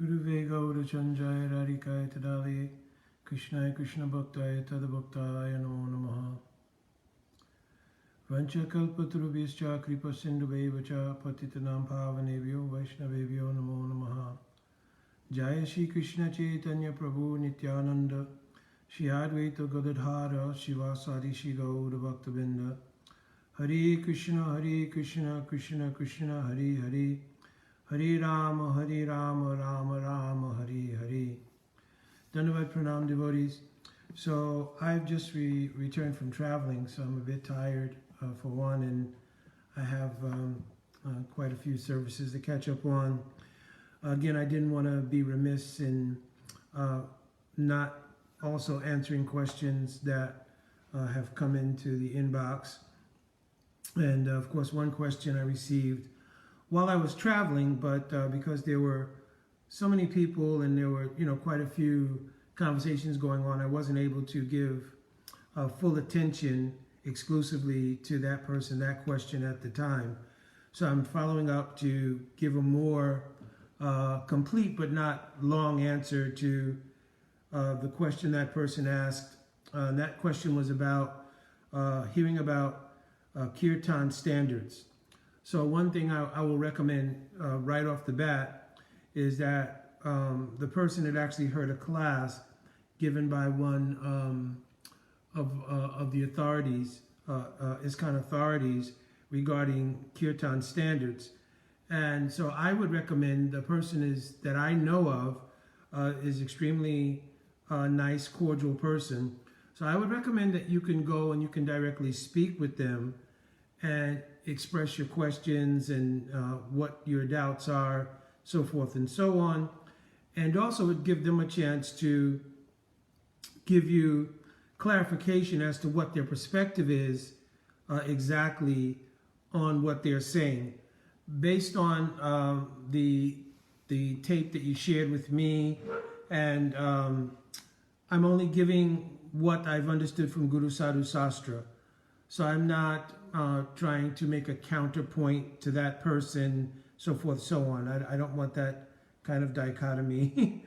Guruve Gaura Chanjaya Radhikaya Tadali Krishnaya Krishna Bhaktaya Tadabhaktaya Namo Namaha Vancha Kalpatarubhyascha Kripa Sindhuvevacha Patitanam Pavanebhyo Vaishnavebhyo Namo Namaha Jaya Shri Krishna Chaitanya Prabhu Nityananda Shri Advaita Gadadhara Shivasadi Shri Gaura Bhaktavinda Hare Krishna Krishna Krishna Hare Hare Hare Rama, Rama Rama, Hare Hare. Dandavat Pranam devotees. So I've just returned from traveling, so I'm a bit tired for one, and I have quite a few services to catch up on. Again, I didn't want to be remiss in not also answering questions that have come into the inbox. And of course, one question I received while I was traveling, but because there were so many people and there were, quite a few conversations going on, I wasn't able to give full attention exclusively to that person, that question at the time. So I'm following up to give a more complete but not long answer to the question that person asked. And that question was about hearing about kirtan standards. So one thing I will recommend right off the bat is that the person had actually heard a class given by one of the authorities, ISKCON authorities, regarding kirtan standards. And so I would recommend the person that I know of is extremely nice, cordial person. So I would recommend that you can go and you can directly speak with them and express your questions and what your doubts are, so forth and so on. And also would give them a chance to give you clarification as to what their perspective is exactly on what they're saying. Based on the tape that you shared with me, and I'm only giving what I've understood from Guru Sadhu Sastra. So I'm not trying to make a counterpoint to that person, so forth, so on. I don't want that kind of dichotomy.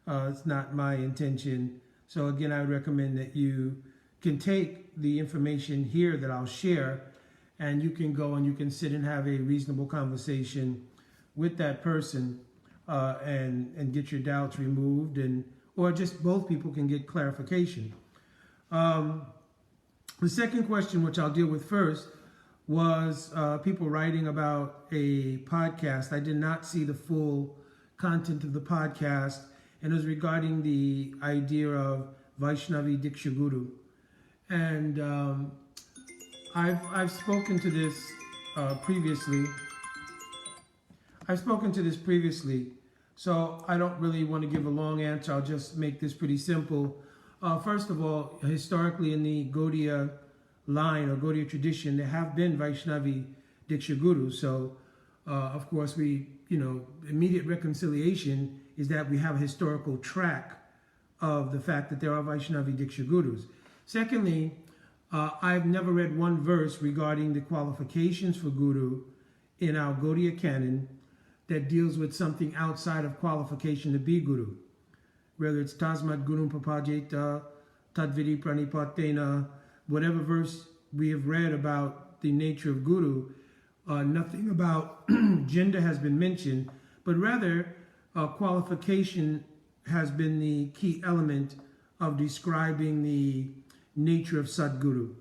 It's not my intention. So again, I would recommend that you can take the information here that I'll share, and you can go and you can sit and have a reasonable conversation with that person and get your doubts removed, or just both people can get clarification. The second question, which I'll deal with first, was people writing about a podcast. I did not see the full content of the podcast, and it was regarding the idea of Vaishnavi Diksha Guru. And I've spoken to this previously. So I don't really want to give a long answer. I'll just make this pretty simple. First of all, historically in the Gaudiya line or Gaudiya tradition, there have been Vaishnavi Diksha Gurus. So, of course, immediate reconciliation is that we have a historical track of the fact that there are Vaishnavi Diksha Gurus. Secondly, I've never read one verse regarding the qualifications for Guru in our Gaudiya canon that deals with something outside of qualification to be Guru. Whether it's Tasmat Gurum Papajeta, Tadvidi Pranipatena, whatever verse we have read about the nature of Guru, nothing about gender has been mentioned, but rather qualification has been the key element of describing the nature of Sadguru.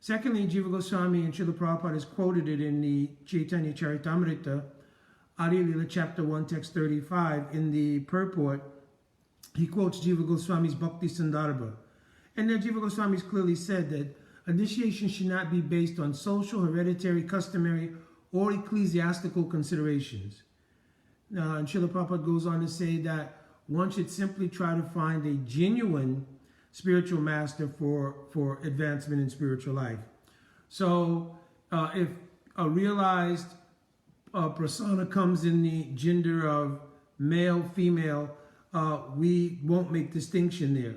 Secondly, Jiva Goswami and Srila Prabhupada has quoted it in the Chaitanya Charitamrita, Adi Lila chapter 1, text 35, in the purport. He quotes Jiva Goswami's Bhakti Sandarbha. And there Jiva Goswami's clearly said that initiation should not be based on social, hereditary, customary, or ecclesiastical considerations. And Srila Prabhupada goes on to say that one should simply try to find a genuine spiritual master for advancement in spiritual life. So if a realized persona comes in the gender of male, female, we won't make distinction there.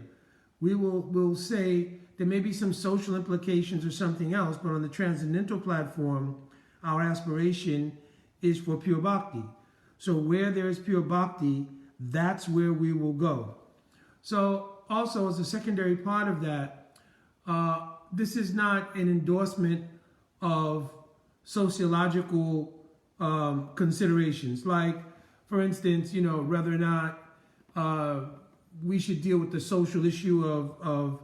We'll say there may be some social implications or something else, but on the transcendental platform, our aspiration is for pure bhakti. So where there is pure bhakti, that's where we will go. So also as a secondary part of that, this is not an endorsement of sociological considerations. Like, for instance, whether or not we should deal with the social issue of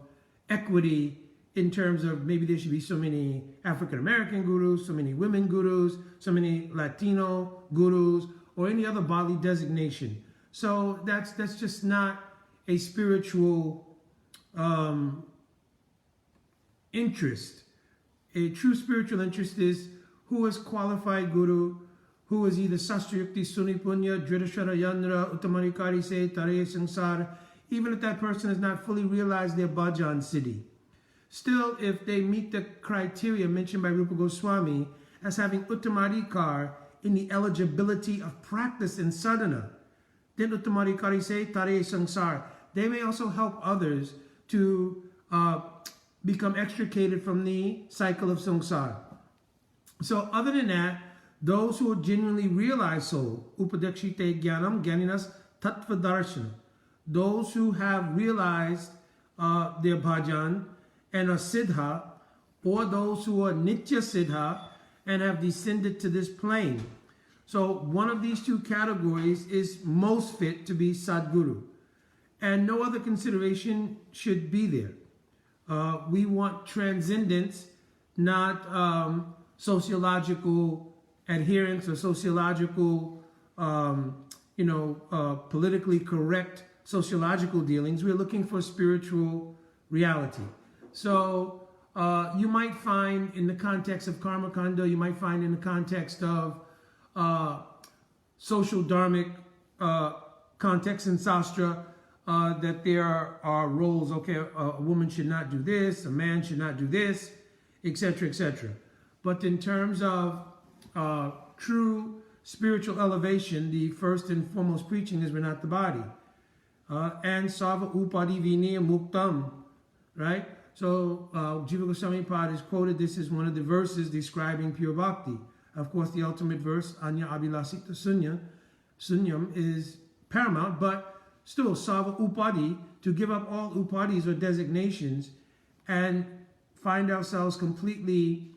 equity in terms of maybe there should be so many African-American gurus, so many women gurus, so many Latino gurus, or any other bodily designation. So that's just not a spiritual interest. A true spiritual interest is who is qualified guru, who is either Sastrayukti, Sunipunya, Dridashara Yandra, Uttamarikari Se, Tare Sangsara, even if that person has not fully realized their bhajan siddhi. Still, if they meet the criteria mentioned by Rupa Goswami as having Uttamarikar in the eligibility of practice in sadhana, then Uttamarikari Se, Tare Sangsara, they may also help others to become extricated from the cycle of samsara. So other than that, those who genuinely realize soul, upadakshite jnanam jnaninas tattva darshan, those who have realized their bhajan and are siddha, or those who are nitya siddha and have descended to this plane. So one of these two categories is most fit to be Sadguru, and no other consideration should be there. We want transcendence, not sociological adherence or sociological, politically correct sociological dealings. We're looking for spiritual reality. So you might find in the context of Karma Kanda, you might find in the context of social dharmic context in Sastra, that there are roles. Okay, a woman should not do this, a man should not do this, etc., etc. But in terms of true spiritual elevation, the first and foremost preaching is we're not the body. And Sava Upadi Vinaya Muktam, right? So Jiva Goswami Pad is quoted, this is one of the verses describing pure bhakti. Of course, the ultimate verse, Anya Abhilasita Sunyam, is paramount, but still, Sava Upadi, to give up all upadis or designations and find ourselves completely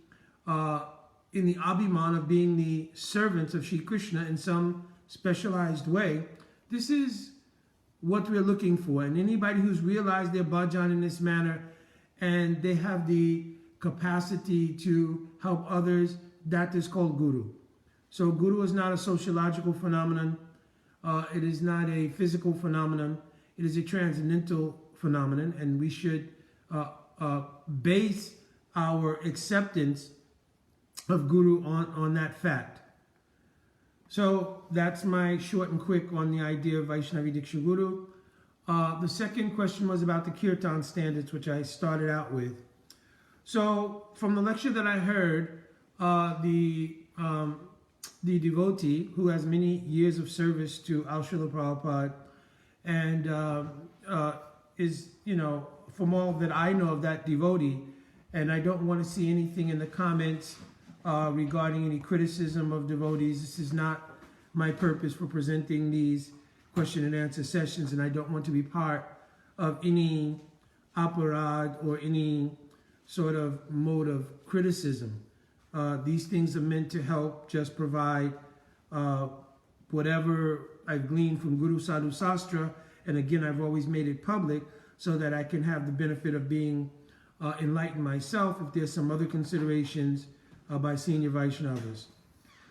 in the abhiman of being the servants of Shri Krishna in some specialized way. This is what we're looking for. And anybody who's realized their bhajan in this manner and they have the capacity to help others, that is called guru. So guru is not a sociological phenomenon. It is not a physical phenomenon. It is a transcendental phenomenon, and we should base our acceptance of guru on that fact. So that's my short and quick on the idea of Vaishnavi Diksha Guru. The second question was about the kirtan standards, which I started out with. So from the lecture that I heard, the devotee who has many years of service to Srila Prabhupada and is, from all that I know of that devotee, and I don't want to see anything in the comments regarding any criticism of devotees. This is not my purpose for presenting these question and answer sessions, and I don't want to be part of any aparad or any sort of mode of criticism. These things are meant to help just provide whatever I've gleaned from Guru Sadhu Sastra, and again, I've always made it public so that I can have the benefit of being enlightened myself if there's some other considerations by senior Vaishnavas.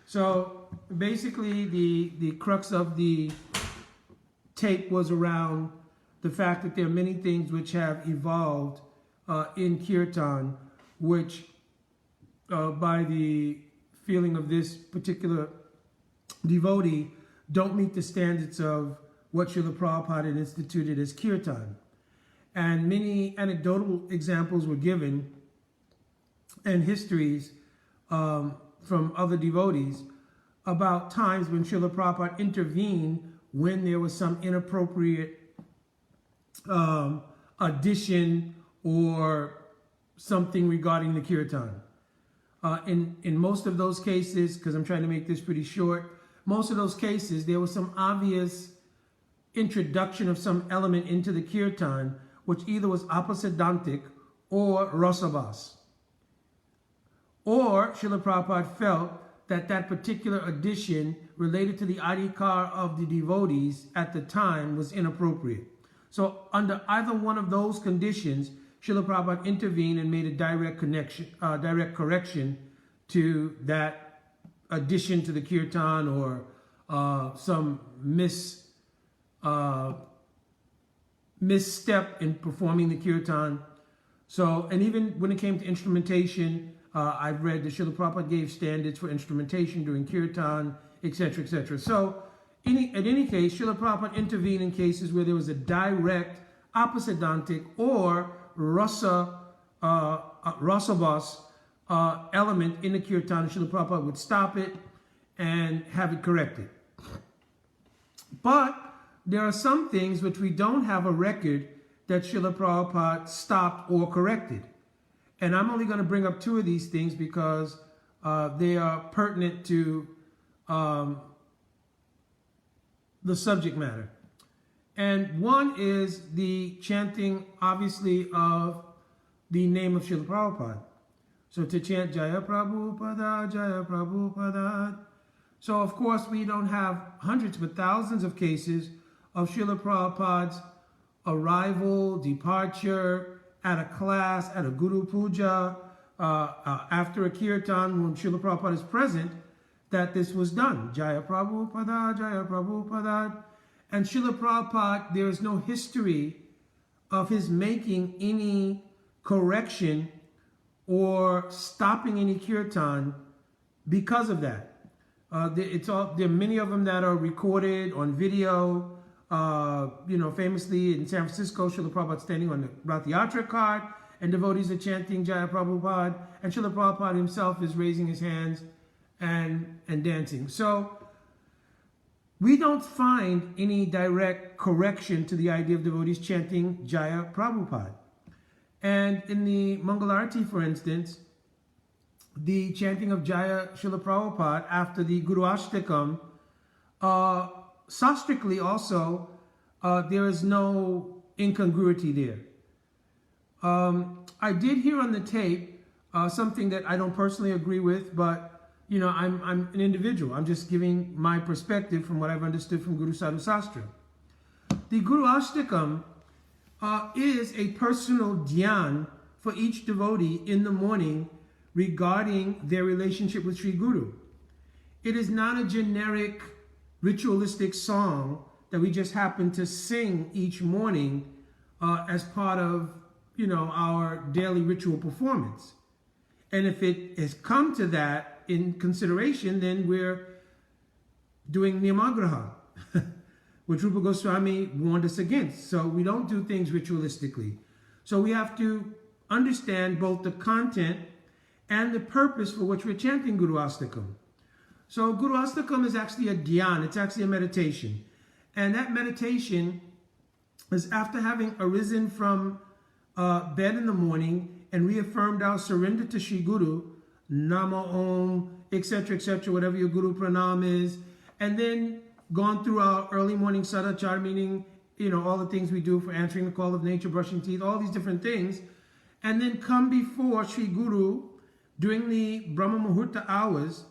So basically the crux of the tape was around the fact that there are many things which have evolved in Kirtan, which by the feeling of this particular devotee don't meet the standards of what Srila Prabhupada had instituted as Kirtan. And many anecdotal examples were given and histories from other devotees about times when Srila Prabhupada intervened when there was some inappropriate addition or something regarding the Kirtan. In most of those cases, because I'm trying to make this pretty short, most of those cases there was some obvious introduction of some element into the kirtan, which either was apasadantic or rasabas. Or Srila Prabhupada felt that that particular addition related to the adhikar of the devotees at the time was inappropriate. So under either one of those conditions, Srila Prabhupada intervened and made a direct correction to that addition to the kirtan, or some misstep in performing the kirtan. So, and even when it came to instrumentation, I've read that Srila Prabhupada gave standards for instrumentation during kirtan, etc., etc. So, in any case, Srila Prabhupada intervened in cases where there was a direct apasadantic or rasabas element in the kirtan. Srila Prabhupada would stop it and have it corrected. But there are some things which we don't have a record that Srila Prabhupada stopped or corrected. And I'm only going to bring up two of these things because they are pertinent to the subject matter. And one is the chanting, obviously, of the name of Srila Prabhupada. So to chant Jaya Prabhupada, Jaya Prabhupada. So of course we don't have hundreds but thousands of cases of Srila Prabhupada's arrival, departure, at a class, at a Guru Puja, after a kirtan when Srila Prabhupada is present, that this was done. Jaya Prabhupada, Jaya Prabhupada. And Srila Prabhupada, there is no history of his making any correction or stopping any kirtan because of that. There are many of them that are recorded on video. Famously in San Francisco, Srila Prabhupada standing on the Rath Yatra cart, and devotees are chanting Jaya Prabhupada, and Srila Prabhupada himself is raising his hands and dancing. So we don't find any direct correction to the idea of devotees chanting Jaya Prabhupada. And in the Mangalarti, for instance, the chanting of Jaya Srila Prabhupada after the Guru Ashtakam, sastrically also, there is no incongruity there. I did hear on the tape something that I don't personally agree with, but I'm an individual. I'm just giving my perspective from what I've understood from Guru Sadhu Sastra. The Guru Ashtakam is a personal dhyan for each devotee in the morning regarding their relationship with Sri Guru. It is not a generic ritualistic song that we just happen to sing each morning as part of, our daily ritual performance. And if it has come to that in consideration, then we're doing Niyamagraha, which Rupa Goswami warned us against. So we don't do things ritualistically. So we have to understand both the content and the purpose for which we're chanting Guru Astakam. So Guru Astakam is actually a dhyan, it's actually a meditation. And that meditation is after having arisen from bed in the morning and reaffirmed our surrender to Shri Guru, Nama Om, etc., whatever your Guru Pranam is, and then gone through our early morning sadachar, meaning, all the things we do for answering the call of nature, brushing teeth, all these different things, and then come before Shri Guru during the Brahma Muhurta hours,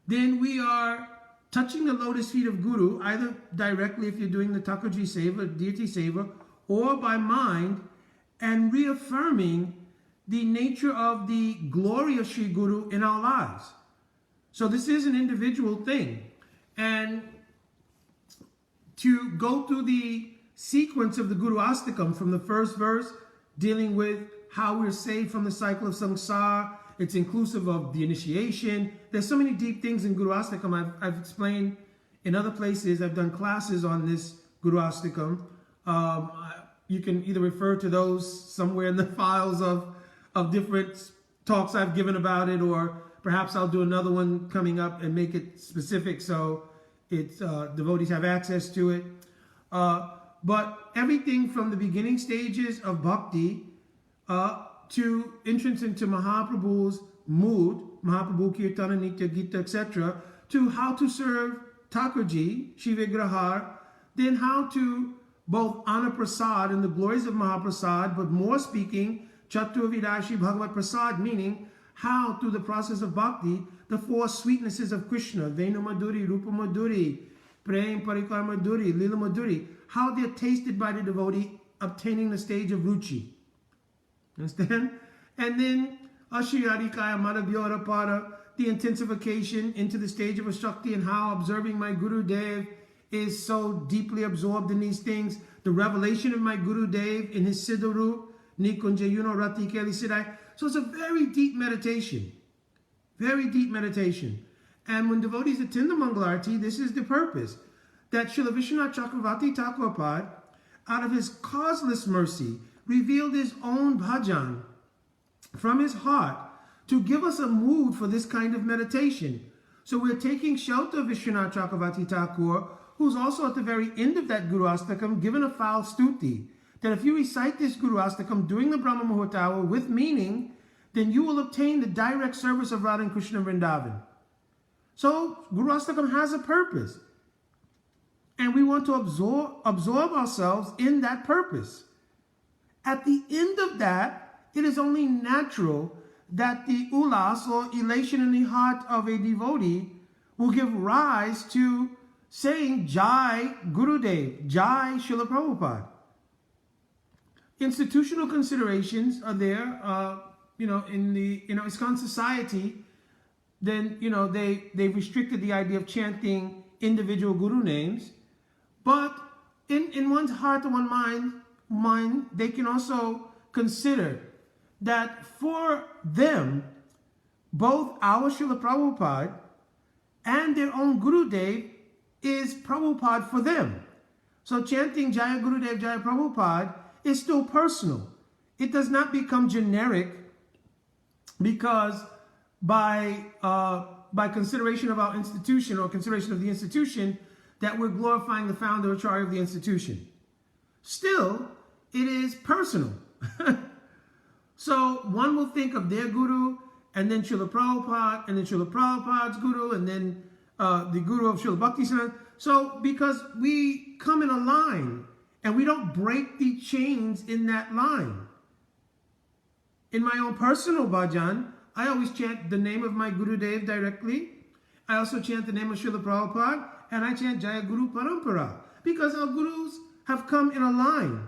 then we are touching the lotus feet of Guru, either directly if you're doing the Thakurji Seva, deity Seva, or by mind, and reaffirming the nature of the glory of Sri Guru in our lives. So this is an individual thing. And to go through the sequence of the Guru Astakam from the first verse, dealing with how we're saved from the cycle of samsara, it's inclusive of the initiation. There's so many deep things in Guru Astakam. I've explained in other places. I've done classes on this Guru Astakam. You can either refer to those somewhere in the files of different talks I've given about it, or perhaps I'll do another one coming up and make it specific so it's devotees have access to it. But everything from the beginning stages of bhakti to entrance into Mahaprabhu's mood, Mahaprabhu Kirtana, Nitya Gita, etc., to how to serve Thakurji, Shiva Grahar, then how to both honor prasad and the glories of Mahaprasad, but more speaking, Chaturvidashi Bhagavat Prasad, meaning how through the process of bhakti, the four sweetnesses of Krishna, Venu Madhuri, Rupa Madhuri, Prem Parikar Madhuri, Lila Madhuri, how they're tasted by the devotee, obtaining the stage of Ruchi. Understand? And then Ashri Harikaya Madhavyora Pada, the intensification into the stage of a Shakti, and how observing my Guru Dev is so deeply absorbed in these things. The revelation of my Guru Dev in his Siddharu, Nikunjayuno Rati Keli Siddhai. So it's a very deep meditation. Very deep meditation. And when devotees attend the Mangalarti, this is the purpose. That Srila Vishwanath Chakravarti Thakurpad, out of his causeless mercy, revealed his own bhajan from his heart to give us a mood for this kind of meditation. So we're taking shelter of Vishwanath Chakravarti Thakur, who's also at the very end of that Guru Astakam given a foul stuti, that if you recite this Guru Astakam during the Brahma Muhurta hour with meaning, then you will obtain the direct service of Radha and Krishna Vrindavan. So Guru Astakam has a purpose. And we want to absorb ourselves in that purpose. At the end of that, it is only natural that the ulas or elation in the heart of a devotee will give rise to saying Jai Gurudev, Jai Srila Prabhupada. Institutional considerations are there, in the ISKCON society. Then they've restricted the idea of chanting individual guru names, but in one's heart and one's mind, they can also consider that for them, both our Srila Prabhupada and their own Gurudev is Prabhupada for them. So chanting Jaya Gurudev, Jaya Prabhupada is still personal. It does not become generic because by consideration of our institution or consideration of the institution that we're glorifying the founder or charge of the institution. Still, it is personal. So one will think of their guru, and then Srila Prabhupada, and then Srila Prabhupada's guru, and then the guru of Srila Bhaktisiddhanta. So because we come in a line, and we don't break the chains in that line. In my own personal bhajan, I always chant the name of my Gurudev directly. I also chant the name of Srila Prabhupada, and I chant Jaya Guru Parampara, because our gurus have come in a line.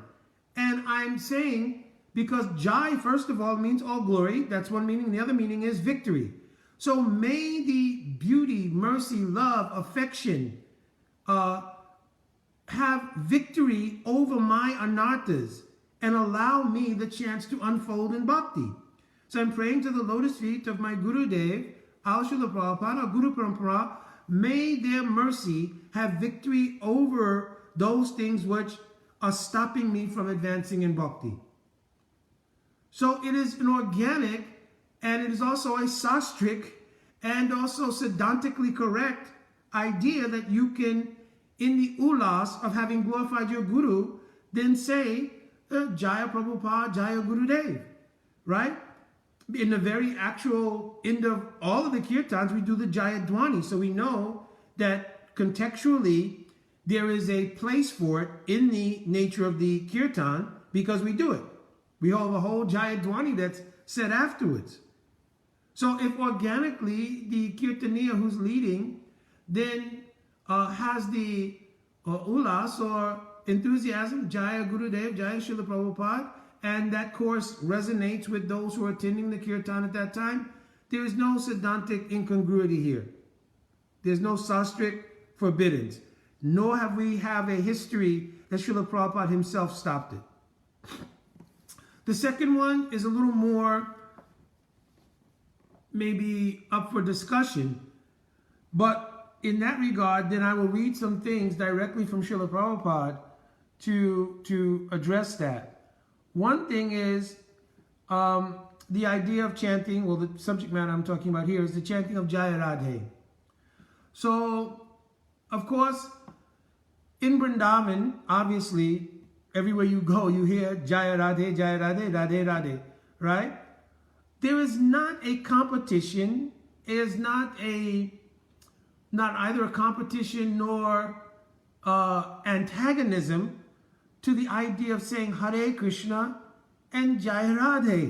And I'm saying, because Jai, first of all, means all glory. That's one meaning. The other meaning is victory. So may the beauty, mercy, love, affection have victory over my anarthas and allow me the chance to unfold in bhakti. So I'm praying to the lotus feet of my Gurudev, Al Srila Prabhupada, our Guru Parampara. May their mercy have victory over those things which are stopping me from advancing in bhakti. So it is an organic, and it is also a sastric and also sedantically correct idea that you can, in the ulas of having glorified your guru, then say Jaya Prabhupada, Jaya Gurudev, right? In the very actual end of all of the kirtans, we do the Jaya Dwani. So we know that contextually there is a place for it in the nature of the kirtan because we do it. We have a whole Jaya Dwani that's said afterwards. So if organically the kirtaniya who's leading then has the ulas or enthusiasm, Jaya Gurudev, Jaya Srila Prabhupada, and that course resonates with those who are attending the kirtan at that time, there is no sedantic incongruity here. There's no sastric forbiddance. Nor have we have a history that Srila Prabhupada himself stopped it. The second one is a little more maybe up for discussion, but in that regard, then I will read some things directly from Srila Prabhupada to address that. One thing is the idea of chanting, well, the subject matter I'm talking about here is the chanting of Jaya Radhe. So, of course, in Vrindavan, obviously, everywhere you go, you hear Jaya Radhe, Radhe, Radhe, right? There is not a competition. It is not either a competition nor an antagonism to the idea of saying Hare Krishna and Jai Radhe.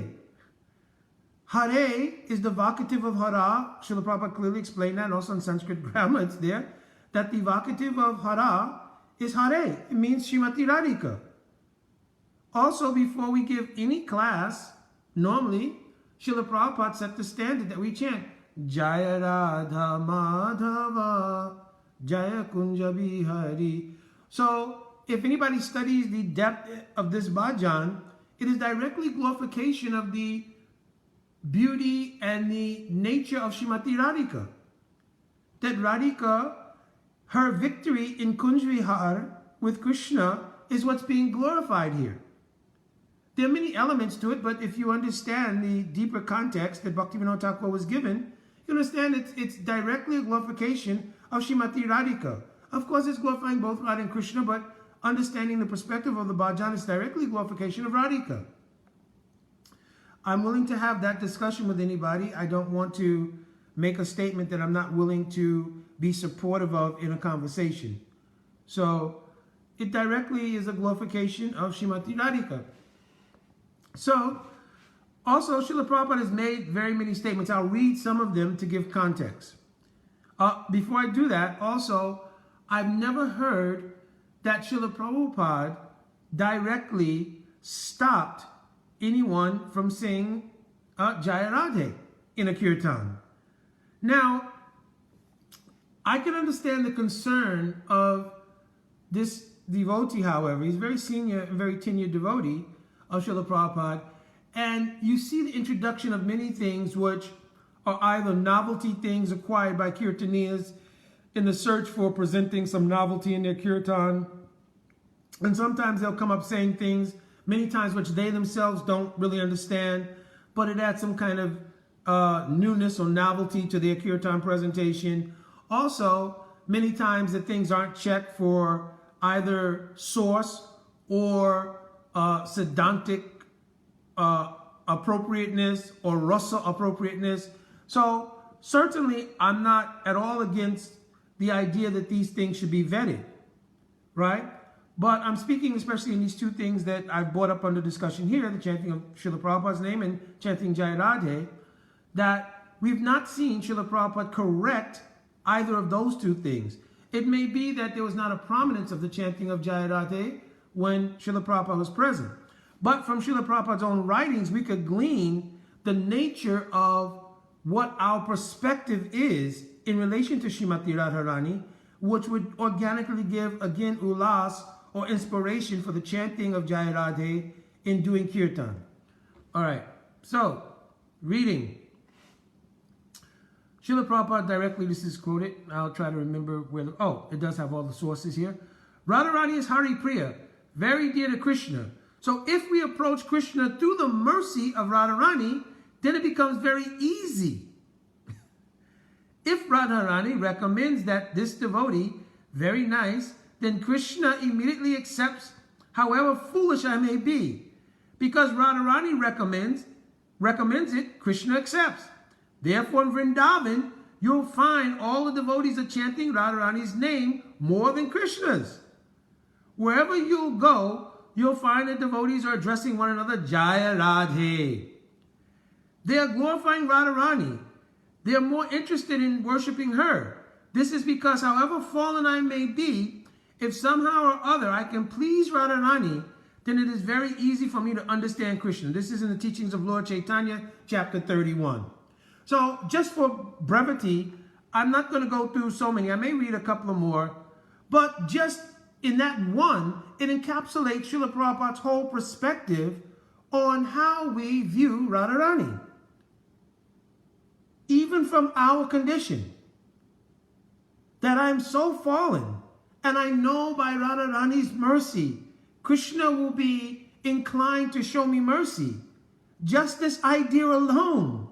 Hare is the vocative of Hara. Srila Prabhupada clearly explained that, and also in Sanskrit grammar it's there, that the vocative of Hara is Hare. It means Srimati Radhika. Also, before we give any class, normally, Srila Prabhupada set the standard that we chant, Jaya Radha Madhava, Jaya Kunja Bihari. So, if anybody studies the depth of this bhajan, it is directly glorification of the beauty and the nature of Srimati Radhika. That Radhika, her victory in Kunj Vihar with Krishna is what's being glorified here. There are many elements to it, but if you understand the deeper context that Bhaktivinoda Thakur was given, you understand it's directly a glorification of Srimati Radhika. Of course, it's glorifying both Radha and Krishna, but understanding the perspective of the bhajan is directly glorification of Radhika. I'm willing to have that discussion with anybody. I don't want to make a statement that I'm not willing to be supportive of in a conversation. So, it directly is a glorification of Srimati Radhika. So, also, Srila Prabhupada has made very many statements. I'll read some of them to give context. Before I do that, also, I've never heard that Srila Prabhupada directly stopped anyone from saying Jaya Radhe in a kirtan. Now, I can understand the concern of this devotee, however. He's a very senior and very tenured devotee of Srila Prabhupada. And you see the introduction of many things which are either novelty things acquired by kirtaniyas in the search for presenting some novelty in their kirtan. And sometimes they'll come up saying things, many times which they themselves don't really understand, but it adds some kind of newness or novelty to their kirtan presentation. Also, many times the things aren't checked for either source or Siddhantic appropriateness or rasa appropriateness. So certainly I'm not at all against the idea that these things should be vetted, right? But I'm speaking especially in these two things that I've brought up under discussion here, the chanting of Srila Prabhupada's name and chanting Jai Radhe, that we've not seen Srila Prabhupada correct either of those two things. It may be that there was not a prominence of the chanting of Jai Radhe when Srila Prabhupada was present. But from Srila Prabhupada's own writings, we could glean the nature of what our perspective is in relation to Srimati Radharani, which would organically give, again, ulas or inspiration for the chanting of Jai Radhe in doing kirtan. All right, so, reading. Srila Prabhupada directly, this is quoted. I'll try to remember where, it does have all the sources here. Radharani is Hari Priya, very dear to Krishna. So if we approach Krishna through the mercy of Radharani, then it becomes very easy. If Radharani recommends that this devotee, very nice, then Krishna immediately accepts, however foolish I may be. Because Radharani recommends it, Krishna accepts. Therefore in Vrindavan, you'll find all the devotees are chanting Radharani's name more than Krishna's. Wherever you'll go, you'll find that devotees are addressing one another, Jaya Radhe. They are glorifying Radharani. They are more interested in worshiping her. This is because however fallen I may be, if somehow or other I can please Radharani, then it is very easy for me to understand Krishna. This is in the teachings of Lord Chaitanya, chapter 31. So just for brevity, I'm not going to go through so many. I may read a couple of more, but just in that one, it encapsulates Srila Prabhupada's whole perspective on how we view Radharani. Even from our condition, that I am so fallen, and I know by Radharani's mercy, Krishna will be inclined to show me mercy. Just this idea alone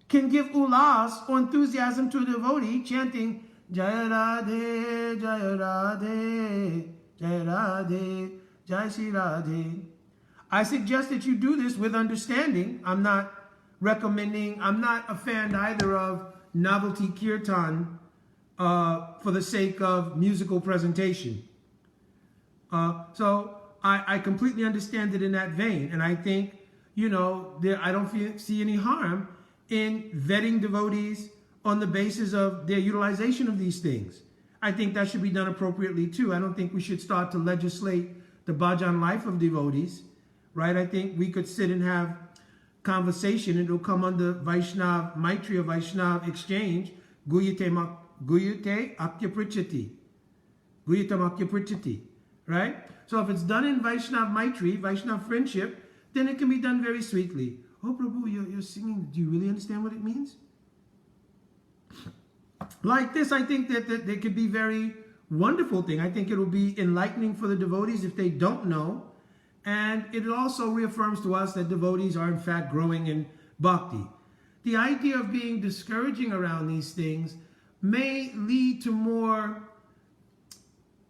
can give ulas or enthusiasm to a devotee chanting Jaya Radhe, Jaya Radhe, Jaya Radhe, Jai Shri Radhe. I suggest that you do this with understanding. I'm not a fan either of novelty kirtan for the sake of musical presentation. So I completely understand it in that vein. And I think, I don't see any harm in vetting devotees on the basis of their utilization of these things. I think that should be done appropriately too. I don't think we should start to legislate the bhajan life of devotees, right? I think we could sit and have conversation. It'll come under Vaishnav Maitri or Vaishnav exchange. Guyate akyaprichati. Guyatam akyaprichati, right? So if it's done in Vaishnav Maitri, Vaishnav friendship, then it can be done very sweetly. Oh, Prabhu, you're singing. Do you really understand what it means? Like this, I think that they could be very wonderful thing. I think it'll be enlightening for the devotees if they don't know. And it also reaffirms to us that devotees are in fact growing in bhakti. The idea of being discouraging around these things may lead to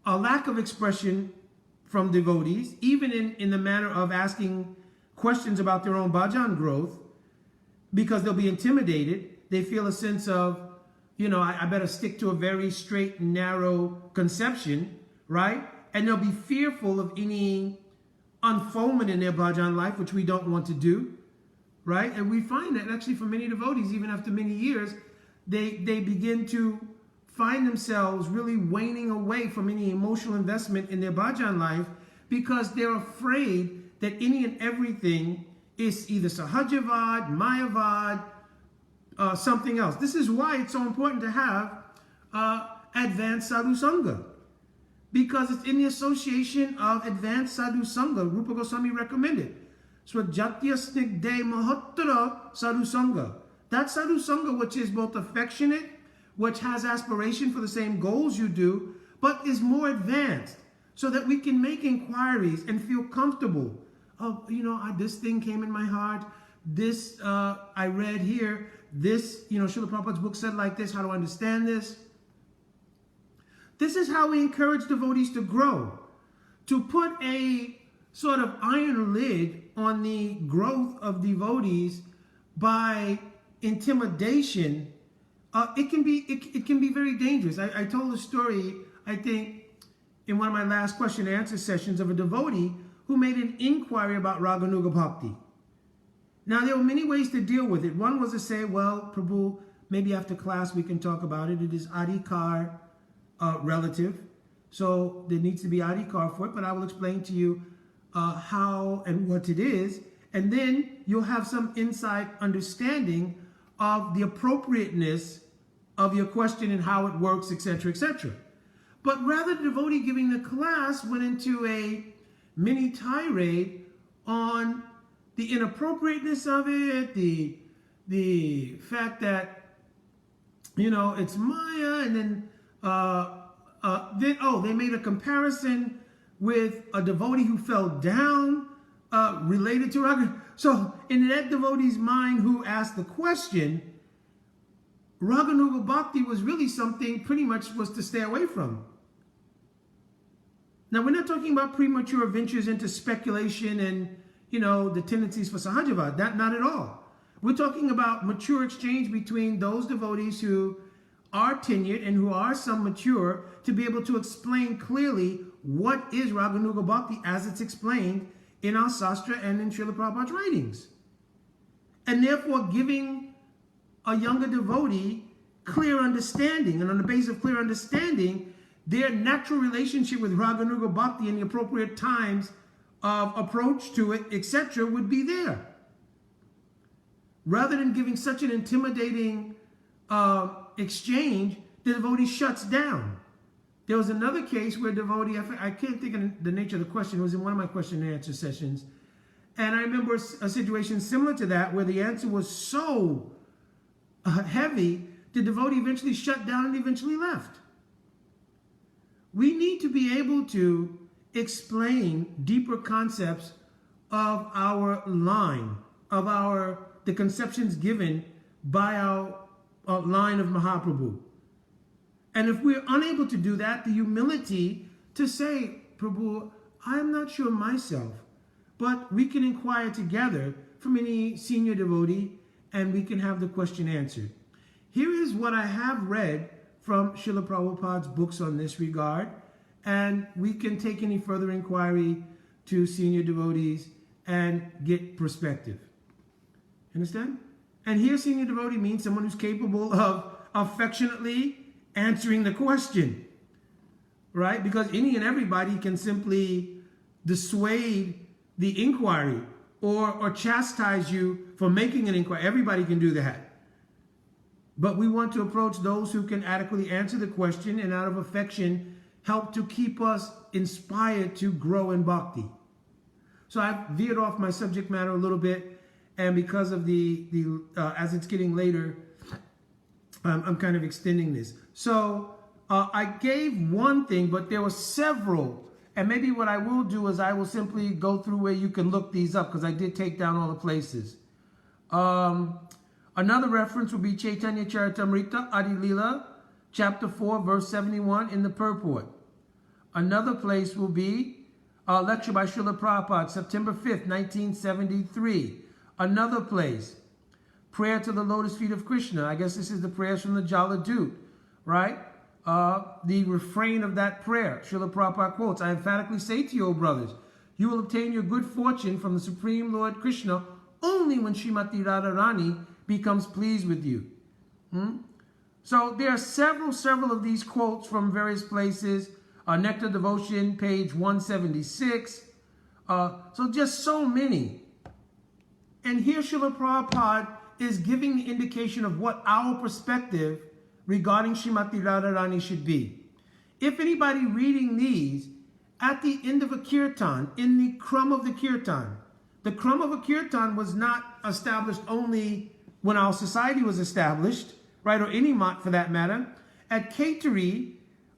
a lack of expression from devotees, even in the manner of asking questions about their own bhajan growth, because they'll be intimidated. They feel a sense of, I better stick to a very straight and narrow conception, right? And they'll be fearful of any unfoldment in their bhajan life, which we don't want to do, right? And we find that actually for many devotees, even after many years, they begin to find themselves really waning away from any emotional investment in their bhajan life because they're afraid that any and everything is either sahajavad, mayavad, something else. This is why it's so important to have advanced sadhu sangha, because it's in the association of advanced sadhu sangha. Rupa Goswami recommended Swajatya snigde mahottara sadhu sangha. That sadhu sangha which is both affectionate, which has aspiration for the same goals you do, but is more advanced, so that we can make inquiries and feel comfortable. Oh, this thing came in my heart. This I read here. This, Srila Prabhupada's book said like this. How do I understand this? This is how we encourage devotees to grow. To put a sort of iron lid on the growth of devotees by intimidation, it can be very dangerous. I told a story, I think, in one of my last question and answer sessions of a devotee who made an inquiry about Raganuga Bhakti. Now, there were many ways to deal with it. One was to say, well, Prabhu, maybe after class we can talk about it. It is adhikar relative. So there needs to be adhikar for it, but I will explain to you how and what it is. And then you'll have some inside understanding of the appropriateness of your question and how it works, etc., etc. But rather, the devotee giving the class went into a mini tirade on the inappropriateness of it, the fact that, it's Maya, and then they made a comparison with a devotee who fell down related to Raganuga. So in that devotee's mind who asked the question, Raganuga Bhakti was really something pretty much was to stay away from. Now, we're not talking about premature ventures into speculation and, the tendencies for sahajavad. Not at all. We're talking about mature exchange between those devotees who are tenured and who are some mature to be able to explain clearly what is Raganuga Bhakti as it's explained in our Sastra and in Srila Prabhupada's writings. And therefore giving a younger devotee clear understanding, and on the basis of clear understanding, their natural relationship with Raganuga Bhakti and the appropriate times of approach to it, etc., would be there. Rather than giving such an intimidating exchange, the devotee shuts down. There was another case where a devotee, I can't think of the nature of the question, it was in one of my question and answer sessions, and I remember a situation similar to that where the answer was so heavy, the devotee eventually shut down and eventually left. We need to be able to explain deeper concepts of our line, of the conceptions given by our line of Mahaprabhu. And if we're unable to do that, the humility to say, Prabhu, I'm not sure myself, but we can inquire together from any senior devotee and we can have the question answered. Here is what I have read from Srila Prabhupada's books on this regard, and we can take any further inquiry to senior devotees and get perspective. Understand? And here, senior devotee means someone who's capable of affectionately answering the question, right? Because any and everybody can simply dissuade the inquiry or chastise you for making an inquiry. Everybody can do that. But we want to approach those who can adequately answer the question and out of affection help to keep us inspired to grow in bhakti. So I've veered off my subject matter a little bit, and because of as it's getting later, I'm kind of extending this. So I gave one thing, but there were several. And maybe what I will do is I will simply go through where you can look these up, because I did take down all the places. Another reference will be Chaitanya Charitamrita, Adi Leela, chapter 4, verse 71 in the purport. Another place will be a lecture by Srila Prabhupada, September 5th, 1973. Another place, prayer to the lotus feet of Krishna. I guess this is the prayers from the Jala Dut, right? The refrain of that prayer, Srila Prabhupada quotes, I emphatically say to you, O brothers, you will obtain your good fortune from the Supreme Lord Krishna only when Srimati Radharani becomes pleased with you. So there are several of these quotes from various places. Nectar Devotion, page 176. So just so many. And here Srila Prabhupada is giving the indication of what our perspective regarding Srimati Radharani should be. If anybody reading these, at the end of a kirtan, in the crumb of the crumb of a kirtan was not established only when our society was established, right, or any mat for that matter. At Kaituri,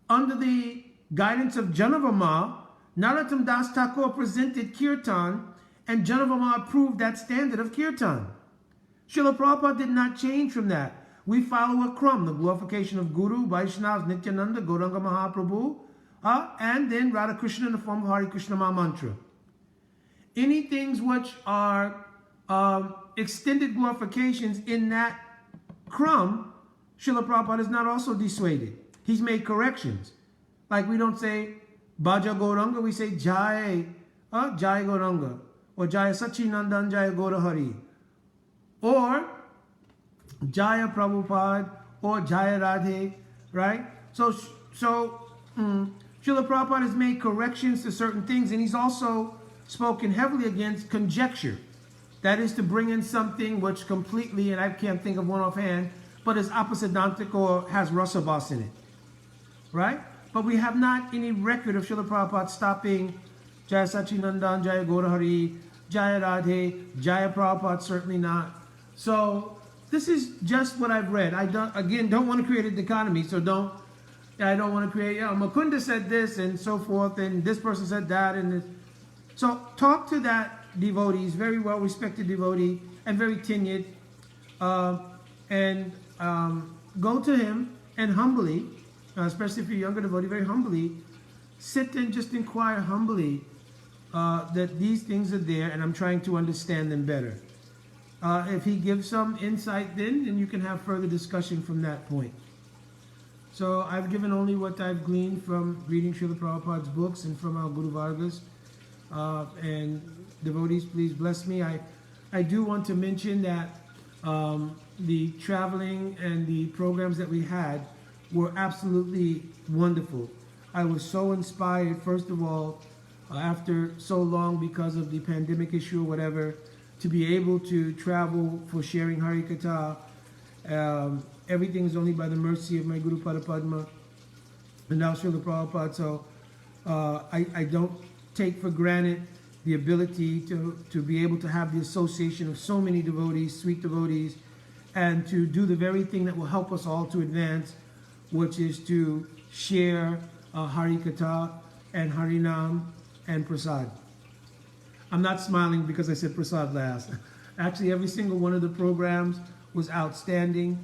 under the guidance of Janavama, Narottam Das Thakur presented kirtan, and Janavama approved that standard of kirtan. Srila Prabhupada did not change from that. We follow a crumb, the glorification of Guru, Vaishnavas, Nityananda, Gauranga Mahaprabhu, and then Radhakrishna in the form of Hare Krishna Maha Mantra. Any things which are extended glorifications in that crumb, Srila Prabhupada is not also dissuaded. He's made corrections. Like we don't say Bhaja Gauranga, we say Jai, Jai Gauranga, or Jaya Sachinandan Jaya Gaura Hari, or Jaya Prabhupada, or Jaya Radhe, right? So Srila Prabhupada has made corrections to certain things, and he's also spoken heavily against conjecture. That is to bring in something which completely, and I can't think of one offhand, but is opposidantic or has rasabhas in it, right? But we have not any record of Srila Prabhupada stopping Jaya Sachinandan, Jaya Gaura Hari, Jaya Radhe, Jaya Prabhupada, certainly not. So this is just what I've read. I don't want to create a dichotomy, so I don't want to create, Mukunda said this and so forth, and this person said that, and this. So talk to that devotee, he's very well respected devotee and very tenured, and go to him and humbly, especially if you're a younger devotee, very humbly, sit and just inquire humbly that these things are there and I'm trying to understand them better. If he gives some insight then you can have further discussion from that point. So I've given only what I've gleaned from reading Srila Prabhupada's books and from our Guru Vargas. And devotees, please bless me. I do want to mention that the traveling and the programs that we had were absolutely wonderful. I was so inspired, first of all, after so long because of the pandemic issue or whatever, to be able to travel for sharing Harikatha. Everything is only by the mercy of my Guru Pada Padma and now Srila Prabhupada. So I don't take for granted the ability to be able to have the association of so many devotees, sweet devotees, and to do the very thing that will help us all to advance, which is to share Harikatha and Harinam and Prasad. I'm not smiling because I said Prasad last. Actually, every single one of the programs was outstanding.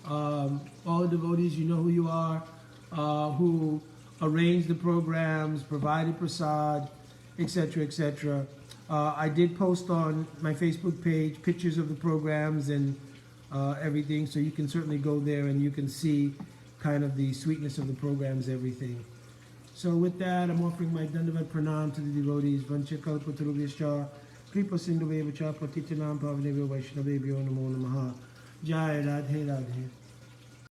All the devotees, you know who you are, who arranged the programs, provided Prasad, etc., etc. I did post on my Facebook page pictures of the programs and everything, so you can certainly go there and you can see kind of the sweetness of the programs, everything. So with that, I'm offering my Dandavat Pranam to the devotees. Vanchakalpatarubhyascha, Kripa Sindhuvevacha, Patitanam Pavanebhyo Vaishnavebhyo Namo Namaha. Jai Radhe Radhe.